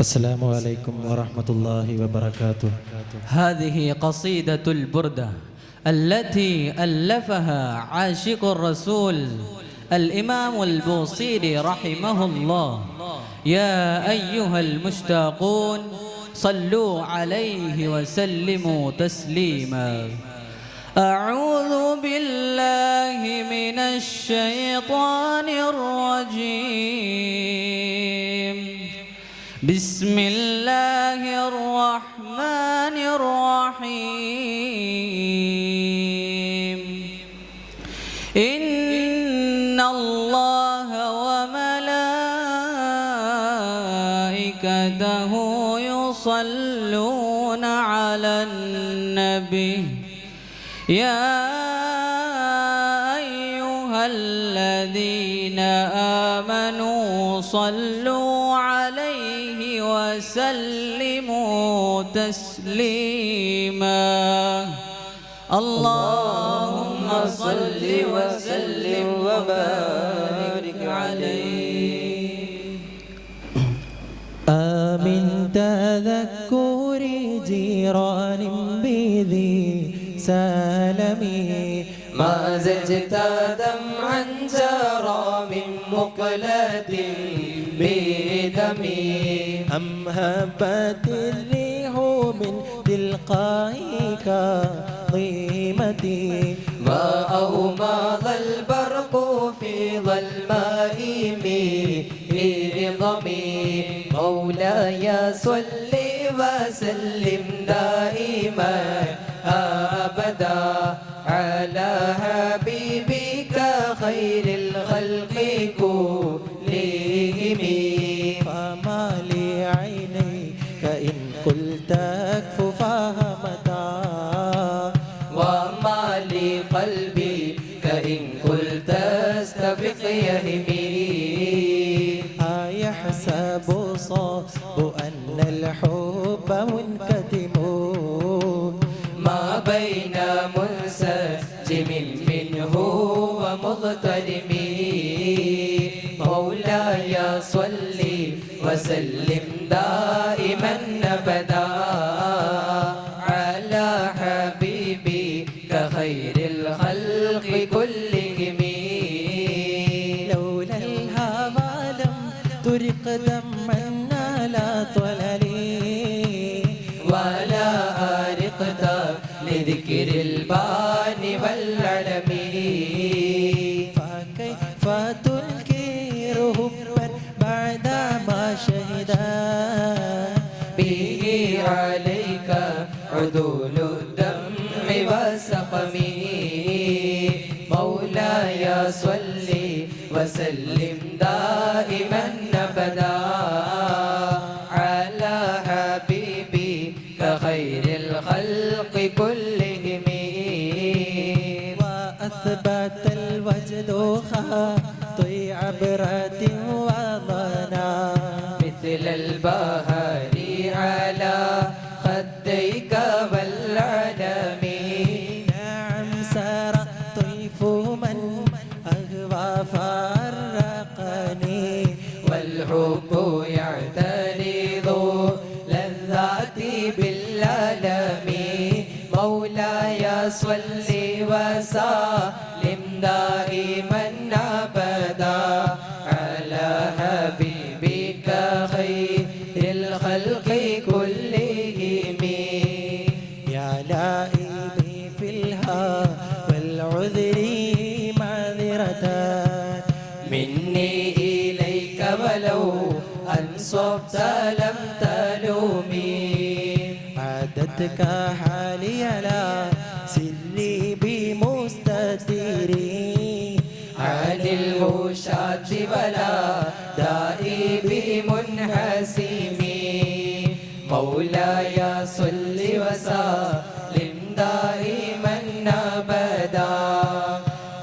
السلام عليكم ورحمة الله وبركاته. هذه قصيدة البردة التي ألفها عاشق الرسول الإمام البوصيري رحمه الله. يا أيها المشتاقون صلوا عليه وسلموا تسليما. أعوذ بالله من الشيطان الرجيم. بسم الله الرحمن الرحيم. إن الله وملائكته يصلون على النبي يا أيها الذين آمنوا صلوا عليه وسلموا تسليما. اللهم صل وسلم وبارك عليه. آمن تذكر جيران بذي سالمي ما زجت دمعا جرى من مقلة بدمي أم هبت الريح من تلقاء كظيمتي ما أومض البرق في ظلماء بعظمي مولاي صل وسلم دائما أبدا على حبيبك خير الخلق كلهم. فما لعينيك إن قلت أكف فهمتا وما لقلبك إن قلت استفق يهمي. أيحسب صاب أن الحب منكتم ما بين منسجم منه ومغترم مولاي صل وسلم دائما أبدا على حبيبك خير الخلق كلهم. لولا الهوى لم ترق دمعا على طللي ولا أرقت لذكر البان والعلم. فكيف تنكر حبا بعدما شهدا به عليك عدول الدمع والسقم مولاي صل وسلم دائما أبدا على حبيبك خير الخلق كلهم. وأثبت الوجد خاطي عبرة وضنا مثل البهار على خديك والعلم. نعم سار طيف من أغوى فرقني والحب يعترض لذاتي بالعالم مولاي صل وسلم دائما أبدا على حبيبك خير الخلق كلهم. يا لائمي في الها والعذر معذرة مني إليك ولو أنصفت لم تلومي عادتك حالي لا سري بمستديري عن الوشاة ولا دائي بمنحسمي مولاي صل وسلم دائما أبدا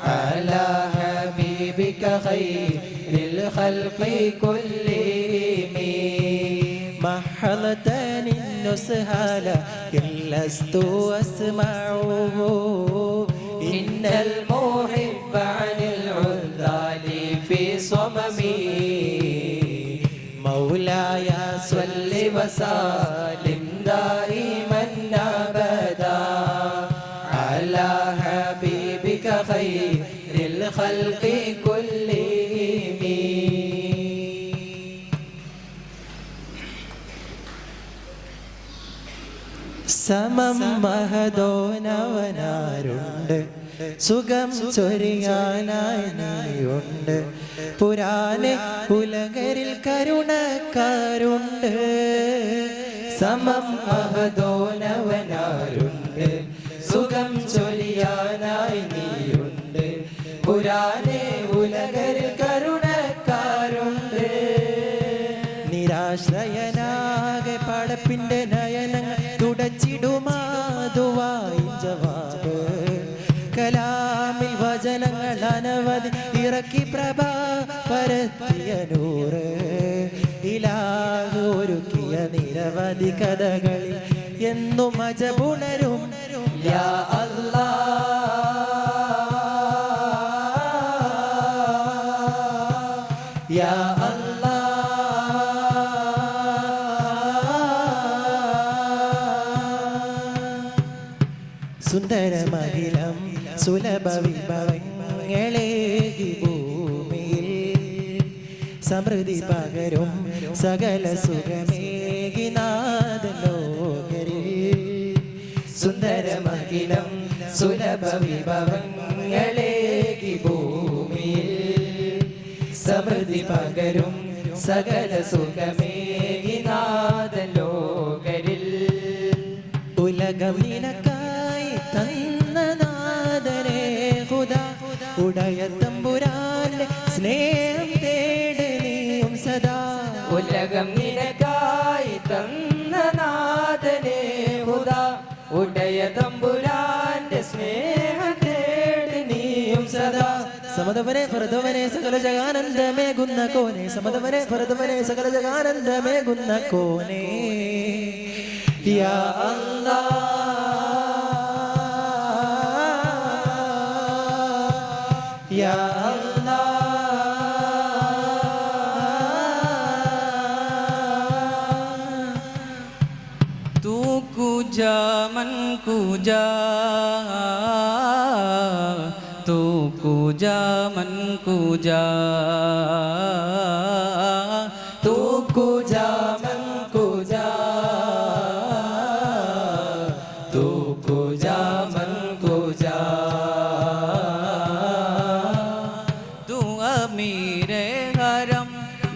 على حبيبك خير الخلق كلهم. محلتني النصح لكن لست أسمعه إن المحب عن العذال في صممي مولاي صل وسلم دائما أبدا على حبيبك خير الخلق كلهم. സമം മഹദോനവനാരുണ്ട് സുഖം ചൊരിയാനായി നീയുണ്ട് പുരാനെ ഉലകരിൽ കരുണക്കാരുണ്ട്. സമം മഹദോനവനാരുണ്ട് സുഖം ചൊരിയാനായി നീയുണ്ട് പുരാനെ ഉലകരിൽ കരുണക്കാരുണ്ട്. നിരാശ്രയനാകെ പടപ്പിന്റെ നയനങ്ങൾ തുടച്ചിടുമാതുവായി ജവാബ് കലാമിൽ വചനങ്ങൾ അനവധി ഇറക്കി പ്രഭ പരത്തിയ നൂറ് ഇലാഹ് ഒരുക്കിയ നിരവധി കഥകളിൽ എന്നും അജബുണരും യാ അല്ലാഹ് യാ സുന്ദരമഹിലം സുലഭ വിഭവങ്ങളേകി ഭൂമിയിൽ സമൃദ്ധി പകരും സകല സുഖമേകി നാദലോകരിൽ. സുന്ദരമഹിലം സുലഭ വിഭവങ്ങളേകി ഭൂമിയിൽ സമൃദ്ധി പകരും സകല സുഖമേകി നാദലോകരിൽ. ഉലകം നിനക്കായി തന്ന നാദനേ ഖുദാ ഉടയ തമ്പുരാന്റെ സ്നേഹം തേടലിയും സദാ. ഉലകം നിനക്കായി തന്ന നാദനേ ഖുദാ ഉടയ തമ്പുരാന്റെ സ്നേഹം തേടി നീയും സദാ. സമതവനെ ഫർദവനെ സകല ജഗാനന്ദമേകുന്ന കോനെ സമതവനെ ഫർദവനെ സകല ജഗാനന്ദമേകുന്ന കോനെ യാ അല്ലാഹ് യാ तू कुजा मन कुजा तू कुजा मन कुजा तू कुजा मन कुजा तू कुजा मन कुजा. तू अमीर हरम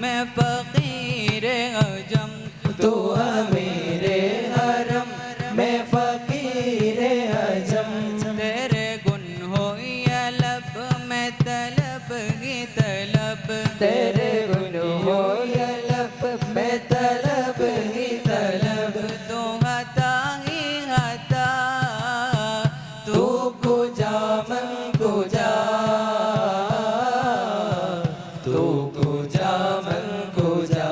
मैं फकीर अजम तू अमीरे हरम मैं फकीर अजम. तेरे गुन हो या लब मैं तलब ही तलब तेरे गुन हो या लब मैं तलब ही तलब. तो हता ही हता तू कुजा मन कुजा तू कुजा मन कुजा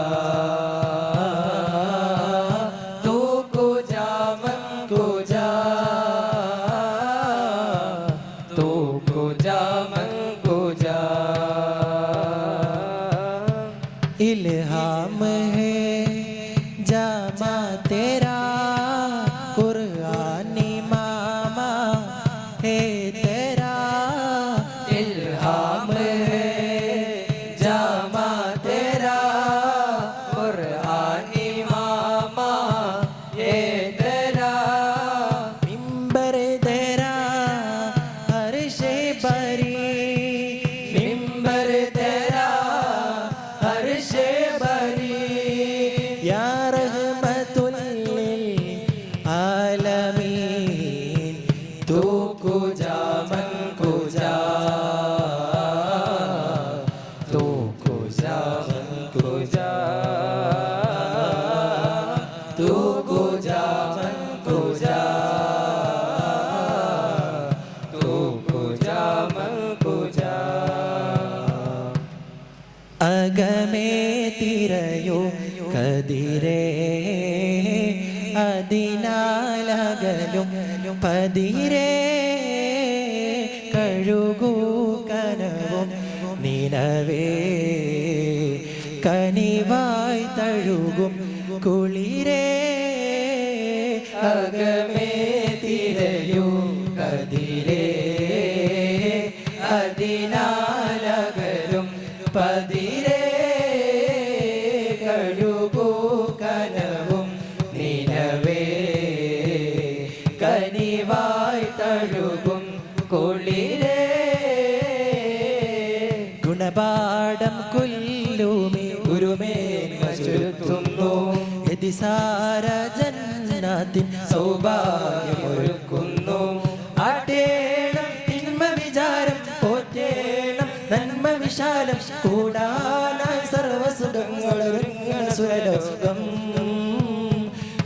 तू कुजा मन कुजा तू कुजा मन कुजा. इल्हाम है जामा तेरा कुरानी मामा है तेरा. इल्हाम है जामा तेरा कुरानी मामा ये तेरा. मिंबर तेरा अर्शे बरी मिंबर तेरा अर्शे बरी. या रहमतुल लिल आलमीन. तू कुजा मन कुजा तू कुजा मन कुजा तू कुजा मन कुजा तू कुजा मन कुजा. അകമേ തിരയോ കതിരേ അതിനാലകലും പതിരേ കഴുകൂ കനവും നിലവേ കനിവായി തഴ കുളിരേ അകമേ തിരയൂ കതിരേ അതിനാലകരും പതിരേ കഴുകൂ കനവും നിലവേ കനിവായി തഴുകും കുളിരേ ഗുണപാഠം കൊല്ലുമേ ഗുരുമേന്മ ചുരുത്തുന്നു യതിസാര ജന്നാത്തിൻ സൗഭാഗ്യമൊരുക്കുന്നു ആട്ടേണം തിന്മ വിചാരം പോറ്റേണം നന്മ വിശാലം കൂടാനായി സർവസുഖങ്ങളൊരുങ്ങണ സുരലോകം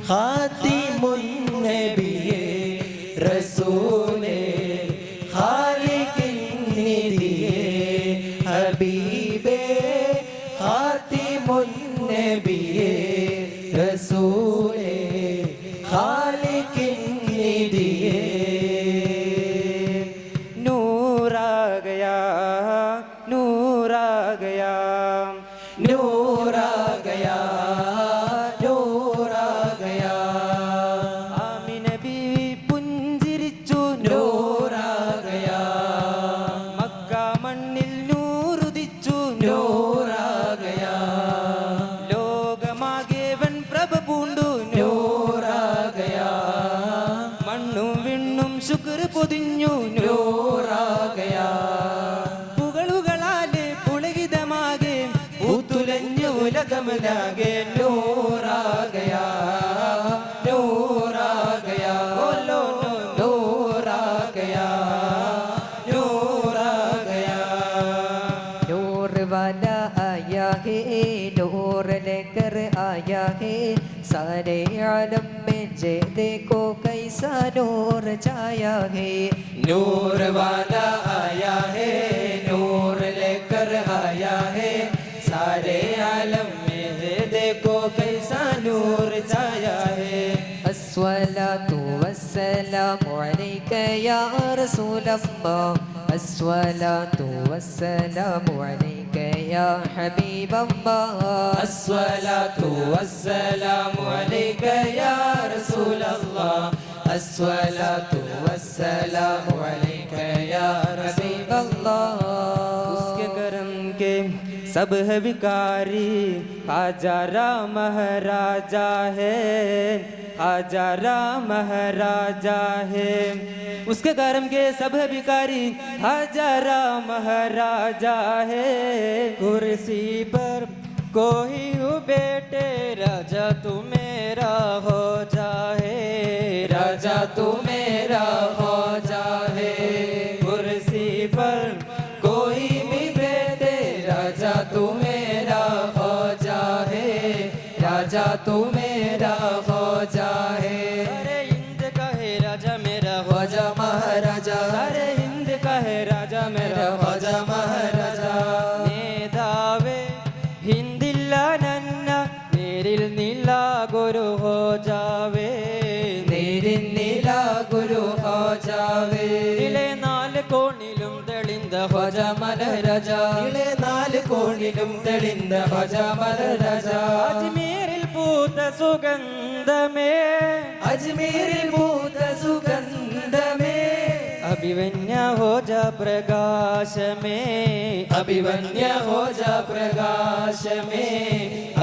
ഖാതിമുൻ നബിയേ റസൂലേ ഖാലിഖിൻ നിധിയേ ഹബീബേ ഖാതിമുൻ നബിയേ റസൂലേ ഖാലിഖിൻ നിധിയേ नूर आ गया नूर आ गया नूर आ गया नूर आ गया ആമിന ബീവി പുഞ്ചിരിച്ചു नूर आ गया മക്ക മണ്ണിൽ നൂറുദിച്ചു नूर आ गया ലോകമാകെ വൻ പ്രഭ പൂണ്ടു नूर आ गया മണ്ണും വിണ്ണും ശുക്ർ പൊതിഞ്ഞു नूर आ गया പുകളുകളാലെ പുളകിതമാകെ പൂത്തുലഞ്ഞു ഉലകമനാകെ नूर आ गया नूर आ गया बोलो नूर आ गया नूर आ गया नूर वाला आया है नूर लेकर आया है सारे आलम में जे देखो कैसा नूर छाया है नूर वाला आया है नूर लेकर आया है सारे आलम में है देखो कैसा नूर छाया है अस्सलातु वस्सलामु अलैका या रसूल अल्लाह अस्सलातु वस्सलामु अलैका या हबीब अल्लाह अस्सलातु वस्सलामु अलैका या रसूल अल्लाह अस्सलातु वस्सलामु अलैका या हबीब अल्लाह उसके करम के सब है विकारी हाजारा महाराजा है हाजारा महाराजा है उसके कर्म के सब है भिखारी हाजारा महाराजा है कुर्सी पर कोई हो बेटे राजा तू मेरा हो जाए राजा तू मेरा हो जाए कुर्सी पर कोई भी बेटे राजा तू मेरा हो जाए राजा तू मेरा हो जाए सारे हिंद का है राजा मेरा हो ख्वाजा महाराजा सारे हिंद का है राजा मेरा ख्वाजा महाराजा നേതാവേ ഹിന്ദില്ല നന്ന നേരിൽ നില ഗുരു ഹോ ജാവേ നേരിൽ നീല ഗുരു ഹോ ജാവേ നിലെ നാല് കോണിലും തെളിந்த ख्वाजा महाराजा ഇളെ നാല് കോണിലും തെളിந்த ख्वाजा महाराजा അജ്മീരിൽ പൂത്ത സുഗന്ധമേ അജ്മീരിൽ പൂത്ത സുഗന്ധമേ അഭിവന്യ ഹോ ജ പ്രകാശമേ अभिवन्य हो जा प्रकाश में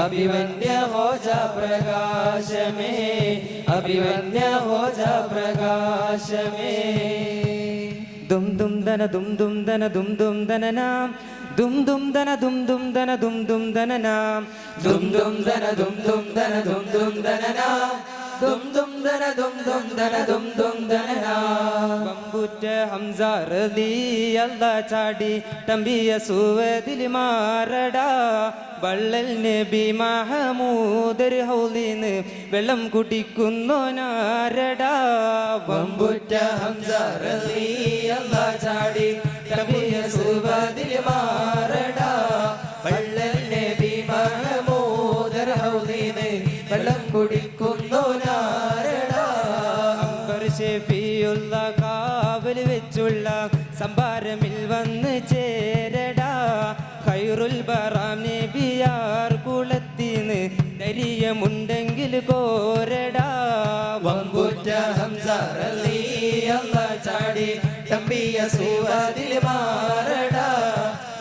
अभिवन्य हो जा प्रकाश में अभिवन्य हो जा प्रकाश में ദും ദും ദന ദും ദും ദന ദും ദും ദനനാം ദും ദും ദന ദും ദും ദന ദും ദും ദനനാം दुम दुम दन दुम दुम दन दुम दुम दनना दुम दुम दन दुम दुम दन दुम दुम दनना ബമ്പുറ്റ ഹംസ റളിയല്ല ചാടി തമ്പിയ സുവദിൽ മാറടാ വള്ളൽ നബി മഹമൂദർ ഹൗലിന്ന് വെള്ളം കുടിക്കുന്നു നാരടാ बम्बुट्ट हमजा रली अल्लाह चाड़ी तबिय सुबदिल मारड़ा വള്ളൽ നബി മഹമൂദർ ഹൗലിനെ വെള്ളം കുടിക്കുന്നു നാരടാ അംബർ ഷെഫിയുള്ള കാവൽ വെച്ചുള്ള സംഭാരമിൽ വന്ന് ചേരടാ ഖൈറുൽ ബറാം നബിയാർ കുളത്തിന്ന് ധൈര്യമുണ്ട് ഞാനുണ്ടെങ്കിൽ കോരടാ വമ്പുറ്റ ഹംസ റളിയല്ല ചാടി തമ്പിയ സുവദിൽ മാറടാ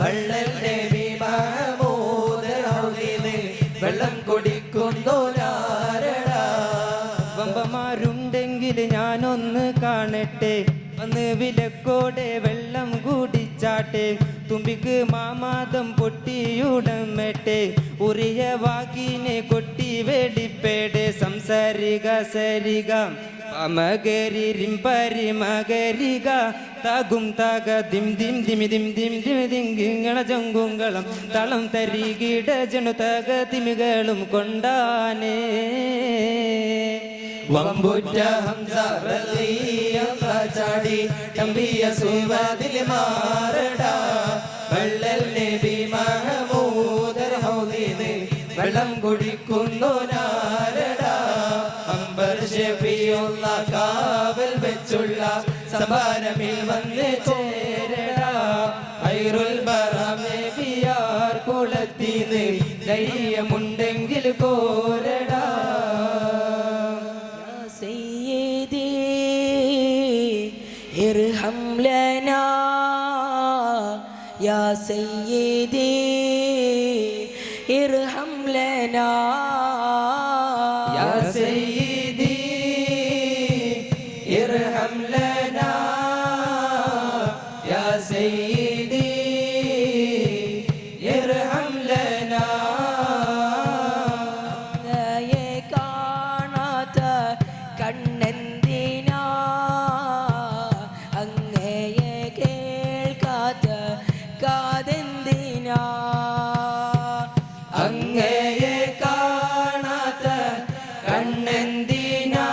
വള്ളൽ നബി മഹമൂദ് ഹൗലിന് വെള്ളം കുടിക്കുന്നോരാരടാ വമ്പന്മാരുണ്ടെങ്കിൽ ഞാനൊന്ന് കാണട്ടെ വന്ന് വിലക്കോടെ വെള്ളം കുടിച്ചാട്ടെ തുമ്പിക്ക് മാമാദം പൊട്ടിയുടമട്ടെ ഉറിയ വാക്കിനെ കൊട്ടി വെടിപ്പേടെ സംസാരിക സരിക മകരി റിംപരി മകരിക തകും തക ദിം ദിം ദിമി ദിം ദിം ദിമി ദിങ്കിങ്ങള ജങ്കുങ്കളം തളം തരികിട ജനു തക തിമികളും കൊണ്ടാനേ വമ്പുറ്റ ഹംസ റളിയല്ല ചാടി തമ്പിയ സുവദിൽ മാറടാ വള്ളൽ നബി മഹമൂദ് ഹൗലിന് വെള്ളം കുടിക്കുന്നോരാരടാ അംബർ ഷഫീഉള്ള കാവൽ വെച്ചുള്ള സഭാരമിൽ വന്ന് ചേരടാ ഖൈറുൽ ബറാം നബിയാർ കുളത്തിന്ന് ധൈര്യമുണ്ടെങ്കിൽ കോരടാ ارحم لنا يا سيدي ارحم لنا يا سيدي ارحم لنا يا سيدي ارحم لنا അങ്ങയെ കാണാത്ത കണ്ണെന്തിനാ അങ്ങയെ കേൾക്കാത്ത കാതെന്തിനാ അങ്ങയെ കാണാത്ത കണ്ണെന്തിനാ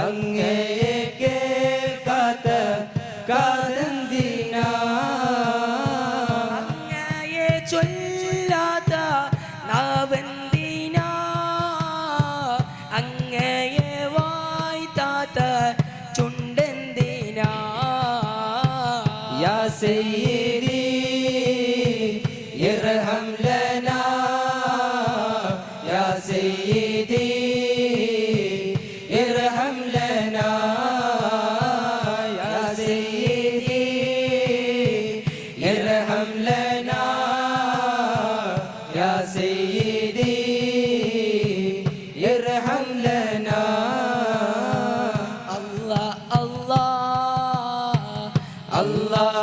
അങ്ങയെ കേൾക്കാത്ത കാതെന്തിനാ അങ്ങയെ ചൊല്ലാത്ത നാവെന്തിനാ അങ്ങയെ വായ്ത്താത്ത ചുണ്ടെന്തിനാ يا سيدي ارحم لنا يا سيدي ارحم لنا يا سيدي ارحم لنا يا سيدي ارحم لنا الله الله الله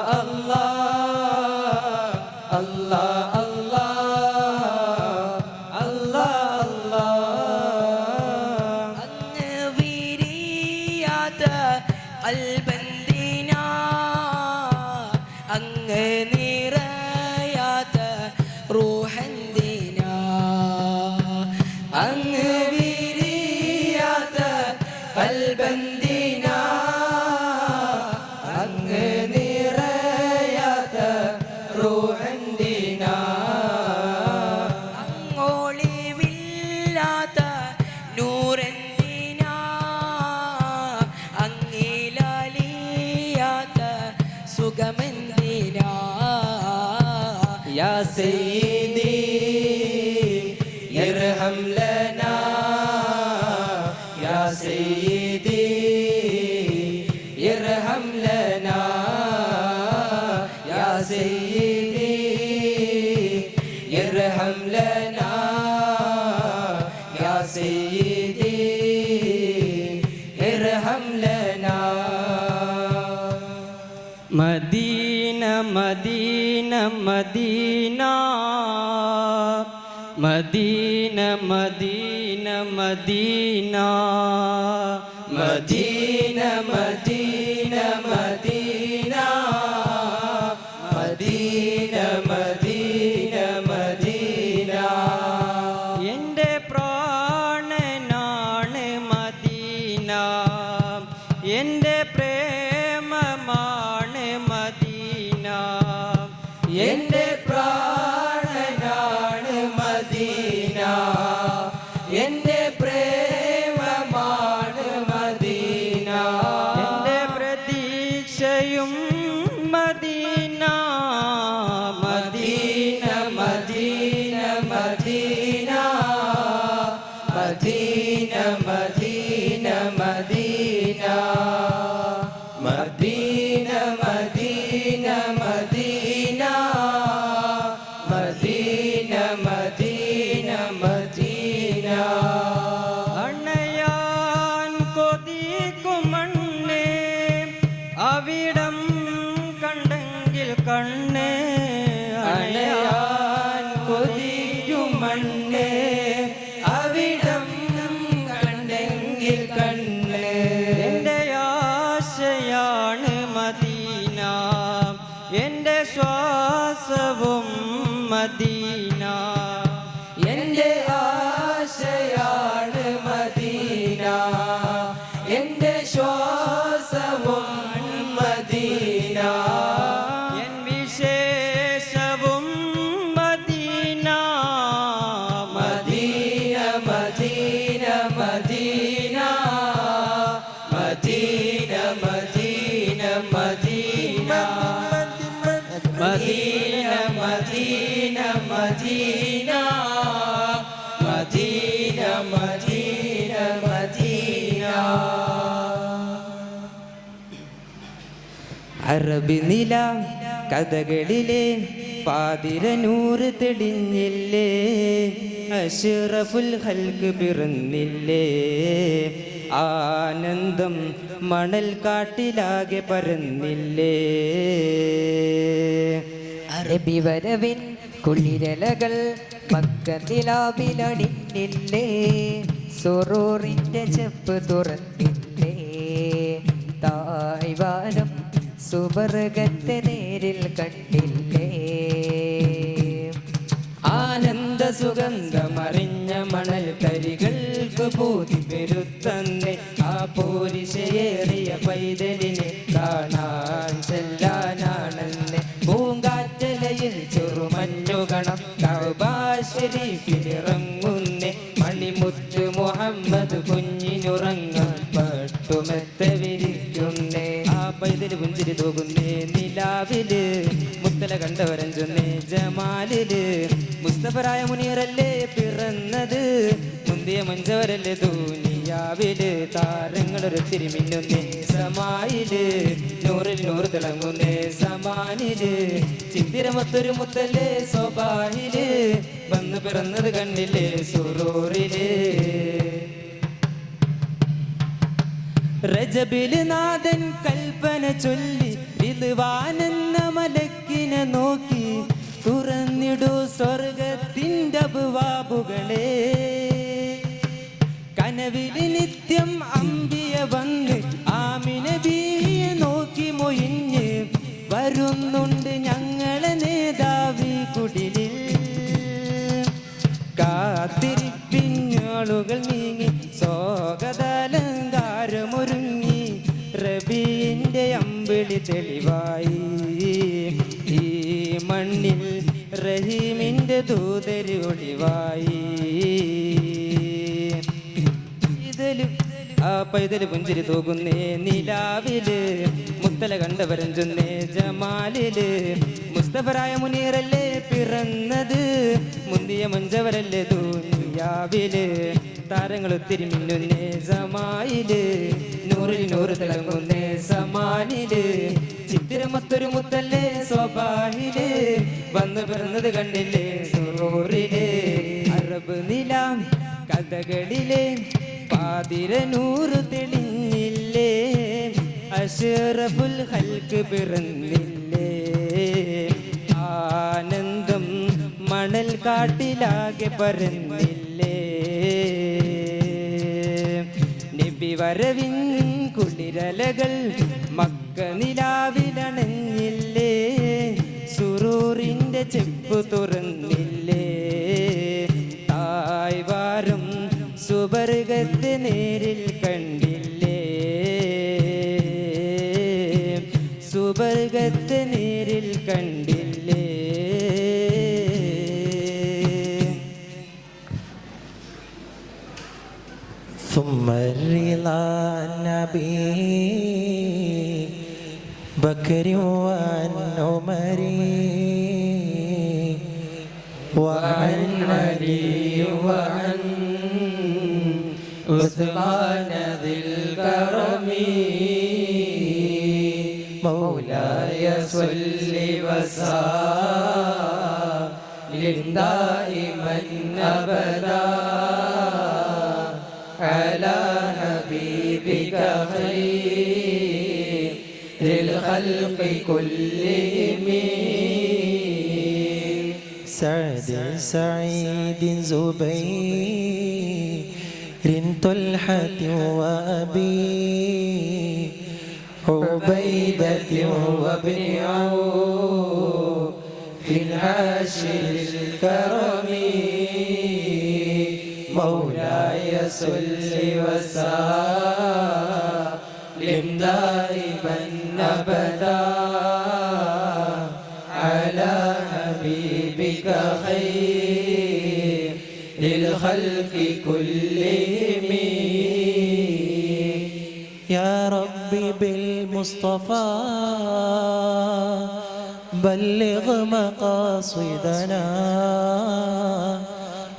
الله الله الله الله അങ്ങ് വിരിയാത്ത കൽബന്തിനാ അങ്ങ് നിറയാത്ത റൂഹന്തിനാ അങ്ങ് വിരിയാത്ത കൽബന്തിനാ അങ്ങ് നിറയാത്ത റൂഹന്തിനാ അങ്ങോളിവില്ലാത്ത നൂറെന്തിനാ അങ്ങിലലിയാത്ത സുഖമെന്തിനാ يا سيدي ارحم لنا يا سيدي ارحم لنا يا سيدي ارحم لنا يا سيدي ارحم لنا Medina Medina Medina Medina Medina Medina Medina Medina Medina Medina Medina Medina എൻ്റെ പ്രാണനാണ് മദീന എൻ്റെ പ്രേമമാണ് മദീന എൻ്റെ പ്രാണനാണ് മദീന എൻ്റെ പ്രേമമാണ് മദീന എൻ്റെ പ്രതീക്ഷയും Medina Medina Medina Medina Medina Medina Medina Medina Medina Medina Medina Medina Medina അണയാൻ കൊതിക്കും മണ്ണേ അവിടം കണ്ടെങ്കിൽ കണ്ണേ അണയാൻ കൊതിക്കും മണ്ണേ അവിടം കണ്ടെങ്കിൽ കണ്ണേ എൻ്റെ ആശയാണ് മദീന എൻ്റെ ശ്വാസവും മദീന എൻ്റെ ആശയാണ് മദീന എൻ്റെ ശ്വാസവും മദീന എൻ വിശേഷവും Medina Medina Medina Medina Medina Medina Medina Medina Medina Medina Medina Medina Medina അറബി നില കഥകളിലെ പാതിരനൂറ് തെളിഞ്ഞില്ലേ അഷ്റഫുൽ ഹൽക്ക് പിറന്നില്ലേ ആനന്ദം മണൽ കാട്ടിലാകെ പരന്നില്ലേ അറബി വരവിൻ കുളിരലകൾ മക്കനിലാവിലണിഞ്ഞില്ലേ സുറൂറിന്റെ ചെപ്പ് തുറന്നില്ലേ തായ്വാനം സുവർഗത്തെ നേരിൽ കണ്ടില്ലേ ആനന്ദ സുഗന്ധമറിഞ്ഞ മണൽ കരികൾക്ക് പൂതി പെരുത്തന്നെ ആ പോരിശയേറിയ പൈതലിനെ കാണാൻ ചെല്ലാനാണെന്ന് പൂങ്കാറ്റലയിൽ ചെറുമഞ്ഞുകണം കഅബ ശരീഫിലിറങ്ങുന്നേ മണിമുത്ത് മുഹമ്മദ് കുഞ്ഞിനുറങ്ങാൻ പട്ടുമെത്ത വിരിക്കുന്നേ ആ പൈതല് പുഞ്ചിരി തൂകുന്നേ നിലാവില് മുത്തല കണ്ടവരൻ ചൊന്നേ ജമാലില് മുസ്തഫറായ മുനീറല്ലേ പിറന്നത് മുന്തിയ മഞ്ചവരല്ലേ ദുനിയാവില് താരങ്ങളൊരുത്തിരി മിന്നുന്നേ സമായില് നൂറിൽ നൂറ് തിളങ്ങുന്നേ സമാനില് ചിത്തിരമൊത്തൊരു മുത്തല്ലേ സ്വബാഹില് വന്ന് പിറന്നത് കണ്ടില്ലേ സുറൂറില് റജബില് നാഥൻ കൽപ്പന ചൊല്ലി റിദ്വാനെന്ന മലക്കിനെ നോക്കി തുറന്നിടൂ സ്വർഗത്തിൻ്റെ അബ്വാബുകളെ കനവില് നിത്യം അമ്പിയ വന്ന് ആമിന ബീവിയെ നോക്കി മൊയിഞ്ഞ് വരുന്നുണ്ട് ഞങ്ങളെ നേതാവി കുടിലിൽ കാത്തിരിപ്പിഞ്ഞാളുകൾ നീങ്ങി സ്വാഗതാലങ്കാരമൊരുങ്ങി റബീന്റെ അമ്പിളി തെളിവായി ഈ മണ്ണിൽ റഹീമിന്റെ ദൂതര് ഒളിവായി ആ പൈതല് പുഞ്ചിരി തൂകുന്നേ നിലാവില് മുത്തല കണ്ടവരൻ ചൊന്നേ ജമാലില് മുസ്തഫറായ മുനീറല്ലേ പിറന്നത് മുന്തിയ മഞ്ചവരല്ലേ ദുനിയാവില് താരങ്ങൾ ഒത്തിരി മിന്നുന്നേ സമായില് നൂറിൽ നൂറ് തിളങ്ങുന്നേ സമാനില് ചിത്തിരമൊത്തൊരു മുത്തല്ലേ സ്വബാഹില് വന്നു പിറന്നത് കണ്ടില്ലേ സുറൂറില് അറബ് നില കഥകളിലെ പാതിരനൂറ് തെളിഞ്ഞില്ലേ അഷ്റഫുൽ ഹൽക്ക് പിറന്നില്ലേ ആനന്ദം മണൽ കാട്ടിലാകെ പരന്നില്ലേ നബി വരവിൻ കുളിരലകൾ മക്ക നിലാവിലണഞ്ഞില്ലേ സുറൂറിന്റെ ചെപ്പ് തുറന്നില്ലേ തായ്വാരം സുവർഗത്തെ നേരിൽ കണ്ടില്ലേ സുവർഗത്തെ നേരിൽ കണ്ടില്ലേ ثم الرضا نبي بكر وعن عمر وعن علي وعن عثمان ذي الكرم مولاي صل وسلم دائما أبدا على حبيبك خير الخلق كلهم سعد سعيد زبير طلحة وأبي عبيدة وابن عوف في الحاشر الكرم مولاي صل وسلم دائما أبدا على حبيبك خير للخلق كلهم يا ربي بالمصطفى بلغ مقاصدنا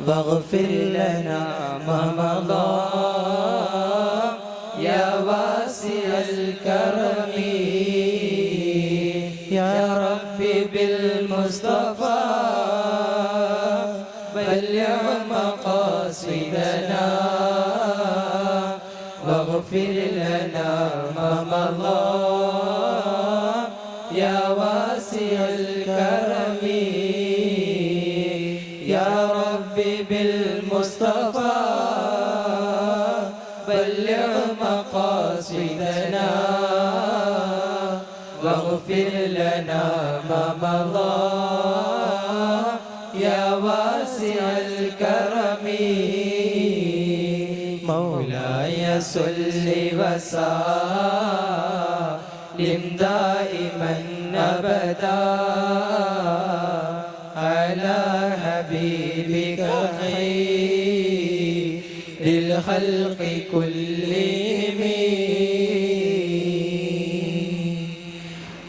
واغفر لنا ما مضى يا واسع الكرم يا ربي بالمصطفى بلغ مقاصدنا واغفر لنا ما مضى يا واسع الكرم يا ربي بالمصطفى بلغ مقاصدنا واغفر لنا ما مضى يا واسع الكرم مولاي صل وسلم دائما أبدا على حبيبك خير للخلق كلهم.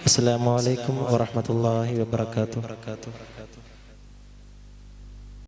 السلام عليكم ورحمة الله وبركاته.